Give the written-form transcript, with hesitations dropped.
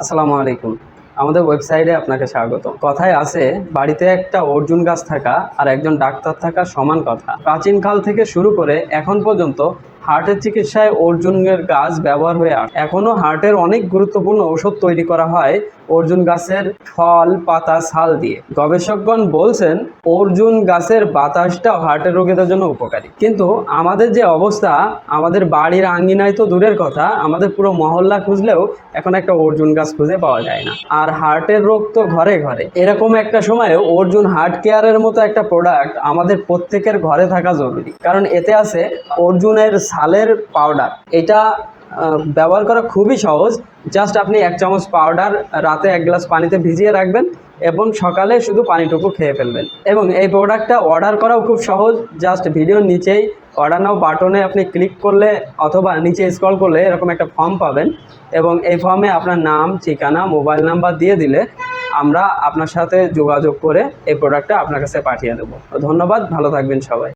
আসসালামু আলাইকুম। আমাদের ওয়েবসাইটে আপনাকে স্বাগত। কথায় আছে, বাড়িতে একটা অর্জুন গাছ থাকা আর একজন ডাক্তার থাকা সমান কথা। প্রাচীনকাল থেকে শুরু করে এখন পর্যন্ত হার্টের চিকিৎসায় অর্জুনের গাছ ব্যবহার হয়ে আসে। এখনো হার্টের অনেক গুরুত্বপূর্ণ ঔষধ তৈরি করা হয় অর্জুন গাছের ফল, পাতা, ছাল দিয়ে। গবেষকগণ বলছেন অর্জুন গাছের বাতাসটাও হার্টের রোগীদের জন্য উপকারী। কিন্তু আমাদের যে অবস্থা, আমাদের বাড়ির আঙ্গিনায় তো দূরের কথা, আমাদের পুরো মহল্লা খুঁজলেও এখন একটা অর্জুন গাছ খুঁজে পাওয়া যায় না। আর হার্টের রোগ তো ঘরে ঘরে। এরকম একটা সময়ে অর্জুন হার্ট কেয়ারের মতো একটা প্রোডাক্ট আমাদের প্রত্যেকের ঘরে থাকা জরুরি। কারণ এতে আছে অর্জুনের ছালের পাউডার। এটা ব্যবহার করা খুবই সহজ। জাস্ট আপনি 1 চামচ পাউডার রাতে 1 গ্লাস পানিতে ভিজিয়ে রাখবেন এবং সকালে শুধু পানিটুকু খেয়ে ফেলবেন। এবং এই প্রোডাক্টটা অর্ডার করাও খুব সহজ। জাস্ট ভিডিওর নিচেই অর্ডার নাও বাটনে আপনি ক্লিক করলে অথবা নিচে স্ক্রল করলে এরকম একটা ফর্ম পাবেন এবং এই ফর্মে আপনার নাম, ঠিকানা, মোবাইল নাম্বার দিয়ে দিলে আমরা আপনার সাথে যোগাযোগ করে এই প্রোডাক্টটা আপনার কাছে পাঠিয়ে দেবো। ধন্যবাদ, ভালো থাকবেন সবাই।